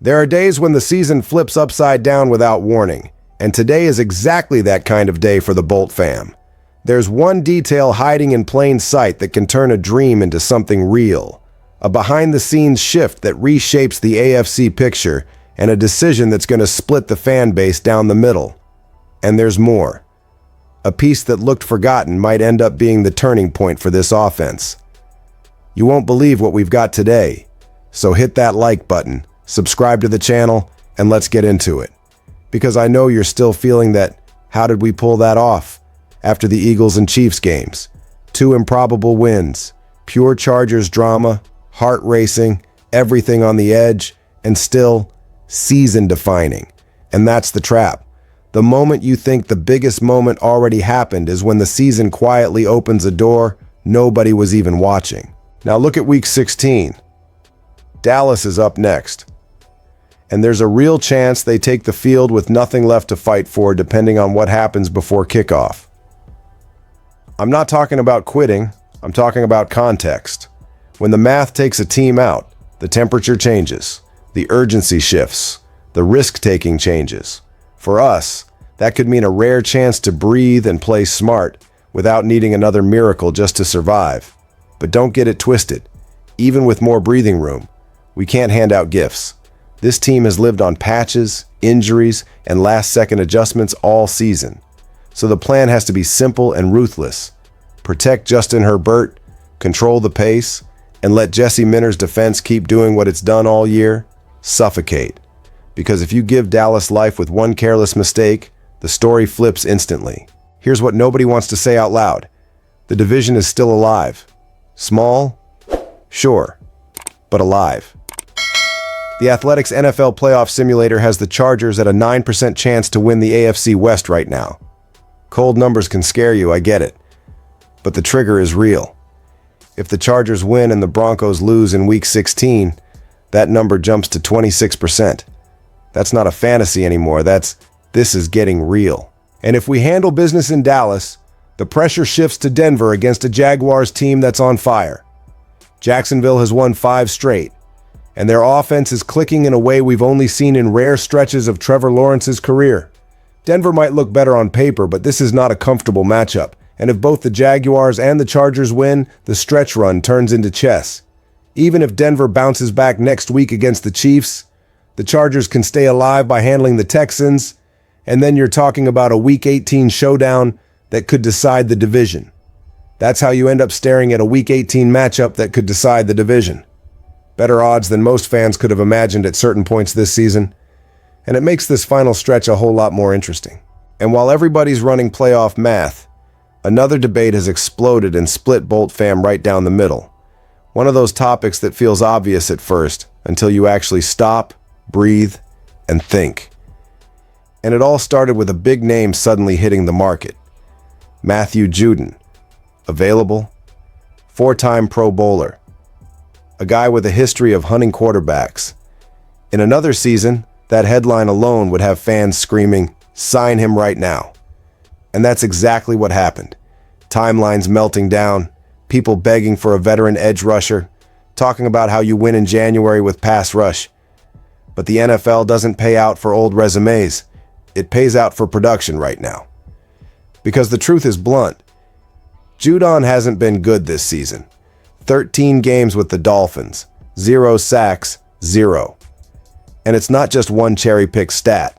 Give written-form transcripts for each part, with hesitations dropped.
There are days when the season flips upside down without warning, and today is exactly that kind of day for the Bolt fam. There's one detail hiding in plain sight that can turn a dream into something real. A behind-the-scenes shift that reshapes the AFC picture, and a decision that's going to split the fan base down the middle. And there's more. A piece that looked forgotten might end up being the turning point for this offense. You won't believe what we've got today, so hit that like button, subscribe to the channel, and let's get into it. Because I know you're still feeling that, how did we pull that off? After the Eagles and Chiefs games. 2 improbable wins, pure Chargers drama, heart racing, everything on the edge, and still season defining. And that's the trap. The moment you think the biggest moment already happened is when the season quietly opens a door nobody was even watching. Now look at week 16. Dallas is up next. And there's a real chance they take the field with nothing left to fight for depending on what happens before kickoff. I'm not talking about quitting, I'm talking about context. When the math takes a team out, the temperature changes, the urgency shifts, the risk-taking changes. For us, that could mean a rare chance to breathe and play smart without needing another miracle just to survive. But don't get it twisted. Even with more breathing room, we can't hand out gifts. This team has lived on patches, injuries, and last-second adjustments all season. So the plan has to be simple and ruthless. Protect Justin Herbert, control the pace, and let Jesse Minter's defense keep doing what it's done all year. Suffocate. Because if you give Dallas life with one careless mistake, the story flips instantly. Here's what nobody wants to say out loud. The division is still alive. Small? Sure. But alive. The Athletics NFL playoff simulator has the Chargers at a 9% chance to win the AFC West right now. Cold numbers can scare you, I get it. But the trigger is real. If the Chargers win and the Broncos lose in week 16, that number jumps to 26%. That's not a fantasy anymore, this is getting real. And if we handle business in Dallas, the pressure shifts to Denver against a Jaguars team that's on fire. Jacksonville has won 5 straight, and their offense is clicking in a way we've only seen in rare stretches of Trevor Lawrence's career. Denver might look better on paper, but this is not a comfortable matchup. And if both the Jaguars and the Chargers win, the stretch run turns into chess. Even if Denver bounces back next week against the Chiefs, the Chargers can stay alive by handling the Texans, and then you're talking about a Week 18 showdown that could decide the division. That's how you end up staring at a Week 18 matchup that could decide the division. Better odds than most fans could have imagined at certain points this season, and it makes this final stretch a whole lot more interesting. And while everybody's running playoff math, another debate has exploded and split Bolt fam right down the middle. One of those topics that feels obvious at first until you actually stop, breathe, and think. And it all started with a big name suddenly hitting the market. Matthew Judon. Available? 4-time Pro Bowler. A guy with a history of hunting quarterbacks. In another season, that headline alone would have fans screaming, "Sign him right now." And that's exactly what happened. Timelines melting down, people begging for a veteran edge rusher, talking about how you win in January with pass rush. But the NFL doesn't pay out for old resumes. It pays out for production right now. Because the truth is blunt. Judon hasn't been good this season. 13 games with the Dolphins, 0 sacks, 0. And it's not just one cherry-picked stat.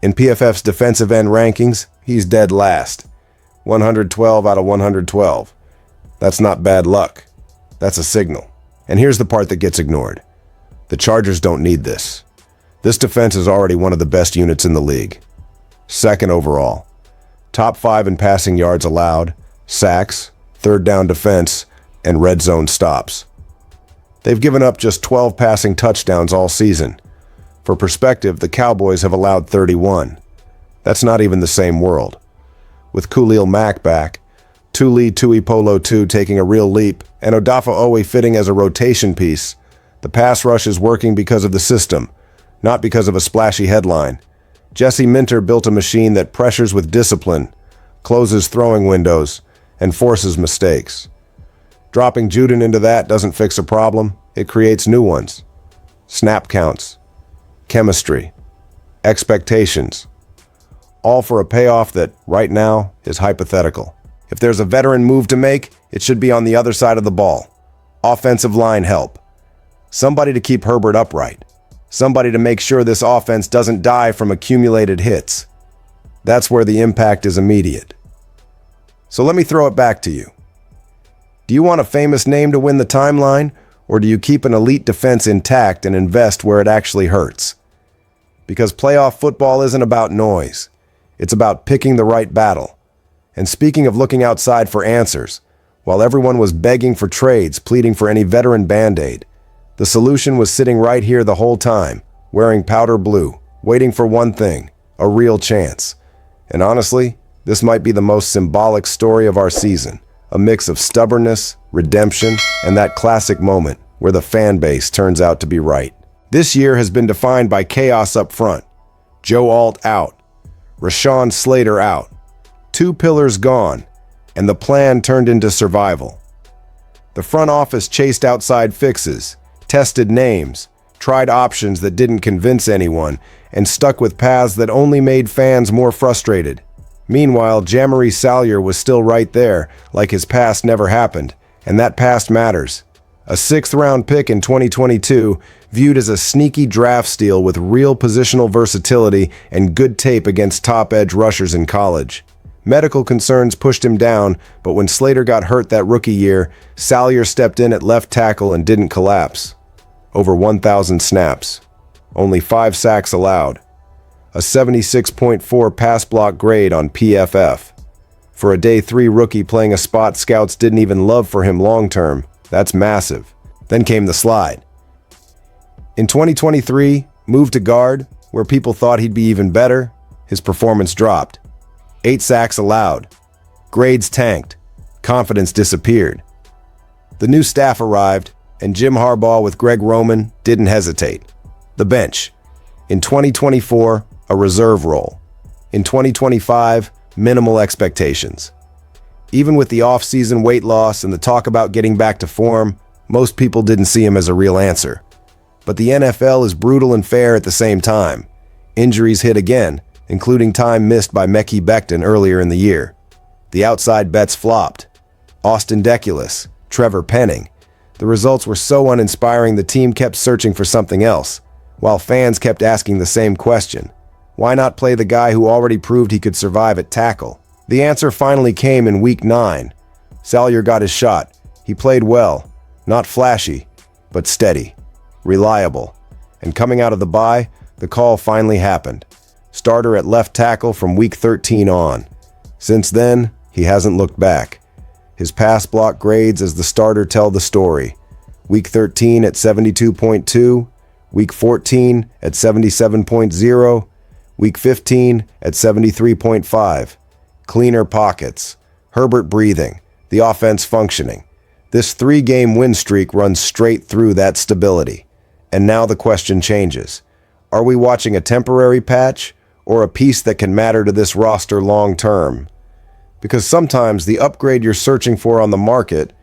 In PFF's defensive end rankings, he's dead last. 112 out of 112. That's not bad luck. That's a signal. And here's the part that gets ignored. The Chargers don't need this. This defense is already one of the best units in the league. Second overall. Top 5 in passing yards allowed, sacks, third down defense, and red zone stops. They've given up just 12 passing touchdowns all season. For perspective, the Cowboys have allowed 31. That's not even the same world. With Khalil Mack back, Tuli Tuipolo 2 taking a real leap, and Odafe Oweh fitting as a rotation piece, the pass rush is working because of the system, not because of a splashy headline. Jesse Minter built a machine that pressures with discipline, closes throwing windows, and forces mistakes. Dropping Judon into that doesn't fix a problem, it creates new ones. Snap counts, chemistry, expectations, all for a payoff that, right now, is hypothetical. If there's a veteran move to make, it should be on the other side of the ball. Offensive line help. Somebody to keep Herbert upright. Somebody to make sure this offense doesn't die from accumulated hits. That's where the impact is immediate. So let me throw it back to you. Do you want a famous name to win the timeline, or do you keep an elite defense intact and invest where it actually hurts? Because playoff football isn't about noise. It's about picking the right battle. And speaking of looking outside for answers, while everyone was begging for trades, pleading for any veteran Band-Aid, the solution was sitting right here the whole time, wearing powder blue, waiting for one thing, a real chance. And honestly, this might be the most symbolic story of our season, a mix of stubbornness, redemption, and that classic moment where the fan base turns out to be right. This year has been defined by chaos up front. Joe Alt out, Rashawn Slater out, two pillars gone, and the plan turned into survival. The front office chased outside fixes, tested names, tried options that didn't convince anyone, and stuck with paths that only made fans more frustrated. Meanwhile, Jamaree Salyer was still right there, like his past never happened, and that past matters. A sixth-round pick in 2022, viewed as a sneaky draft steal with real positional versatility and good tape against top edge rushers in college. Medical concerns pushed him down, but when Slater got hurt that rookie year, Salyer stepped in at left tackle and didn't collapse. Over 1,000 snaps. Only 5 sacks allowed. A 76.4 pass block grade on PFF. For a day 3 rookie playing a spot scouts didn't even love for him long-term, that's massive. Then came the slide. In 2023, moved to guard, where people thought he'd be even better, his performance dropped. 8 sacks allowed. Grades tanked. Confidence disappeared. The new staff arrived, and Jim Harbaugh with Greg Roman didn't hesitate. The bench. In 2024, a reserve role. In 2025, minimal expectations. Even with the off-season weight loss and the talk about getting back to form, most people didn't see him as a real answer. But the NFL is brutal and fair at the same time. Injuries hit again, including time missed by Mekhi Becton earlier in the year. The outside bets flopped. Austin Deculus, Trevor Penning. The results were so uninspiring the team kept searching for something else, while fans kept asking the same question. Why not play the guy who already proved he could survive at tackle? The answer finally came in Week 9. Salyer got his shot. He played well. Not flashy, but steady. Reliable. And coming out of the bye, the call finally happened. Starter at left tackle from Week 13 on. Since then, he hasn't looked back. His pass block grades as the starter tell the story. Week 13 at 72.2, Week 14 at 77.0, Week 15 at 73.5. Cleaner pockets, Herbert breathing, the offense functioning. This 3-game win streak runs straight through that stability. And now the question changes. Are we watching a temporary patch or a piece that can matter to this roster long term? Because sometimes the upgrade you're searching for on the market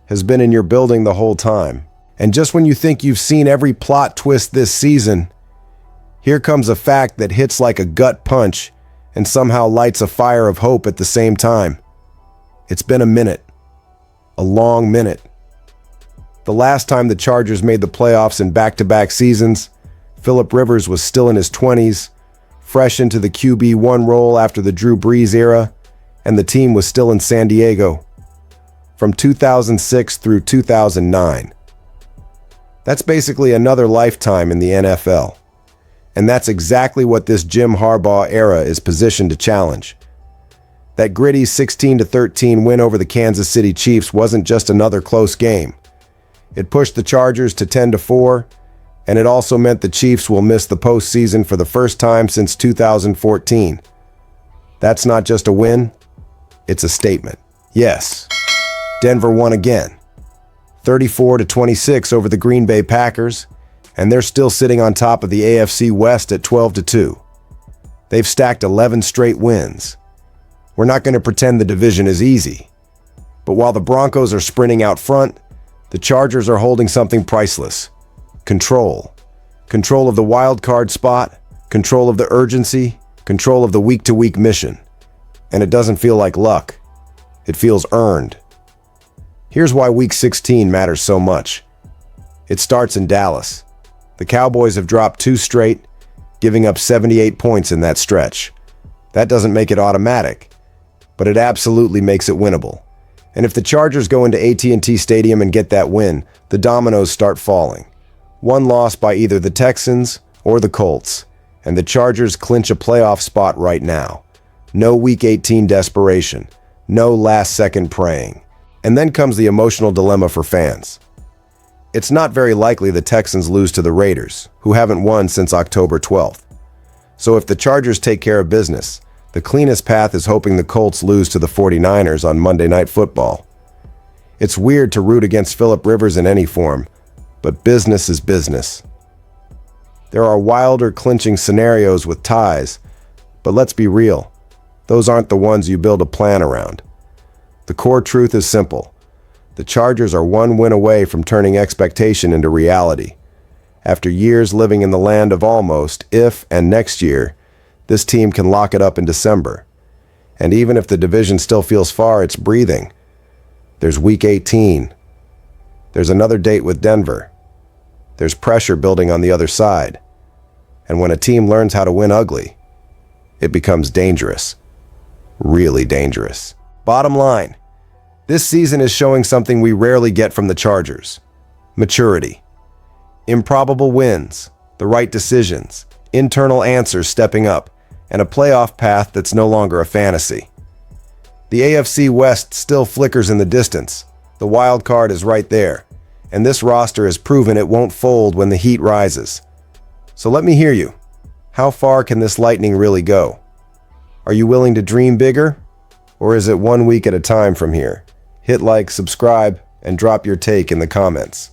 has been in your building the whole time. And just when you think you've seen every plot twist this season, here comes a fact that hits like a gut punch and somehow lights a fire of hope at the same time. It's been a minute. A long minute. The last time the Chargers made the playoffs in back-to-back seasons, Phillip Rivers was still in his 20s, fresh into the QB1 role after the Drew Brees era, and the team was still in San Diego. From 2006 through 2009. That's basically another lifetime in the NFL. And that's exactly what this Jim Harbaugh era is positioned to challenge. That gritty 16-13 win over the Kansas City Chiefs wasn't just another close game. It pushed the Chargers to 10-4, and it also meant the Chiefs will miss the postseason for the first time since 2014. That's not just a win, it's a statement. Yes, Denver won again. 34-26 over the Green Bay Packers, and they're still sitting on top of the AFC West at 12-2. They've stacked 11 straight wins. We're not going to pretend the division is easy. But while the Broncos are sprinting out front, the Chargers are holding something priceless. Control. Control of the wild card spot, control of the urgency, control of the week-to-week mission. And it doesn't feel like luck. It feels earned. Here's why Week 16 matters so much. It starts in Dallas. The Cowboys have dropped 2 straight, giving up 78 points in that stretch. That doesn't make it automatic, but it absolutely makes it winnable. And if the Chargers go into AT&T Stadium and get that win, the dominoes start falling. One loss by either the Texans or the Colts, and the Chargers clinch a playoff spot right now. No Week 18 desperation, no last-second praying. And then comes the emotional dilemma for fans. It's not very likely the Texans lose to the Raiders, who haven't won since October 12th. So if the Chargers take care of business, the cleanest path is hoping the Colts lose to the 49ers on Monday Night Football. It's weird to root against Phillip Rivers in any form, but business is business. There are wilder clinching scenarios with ties, but let's be real, those aren't the ones you build a plan around. The core truth is simple. The Chargers are one win away from turning expectation into reality. After years living in the land of almost, if and next year, this team can lock it up in December. And even if the division still feels far, it's breathing. There's Week 18. There's another date with Denver. There's pressure building on the other side. And when a team learns how to win ugly, it becomes dangerous. Really dangerous. Bottom line, this season is showing something we rarely get from the Chargers. Maturity. Improbable wins, the right decisions, internal answers stepping up, and a playoff path that's no longer a fantasy. The AFC West still flickers in the distance. The wild card is right there, and this roster has proven it won't fold when the heat rises. So let me hear you. How far can this lightning really go? Are you willing to dream bigger? Or is it 1 week at a time from here? Hit like, subscribe, and drop your take in the comments.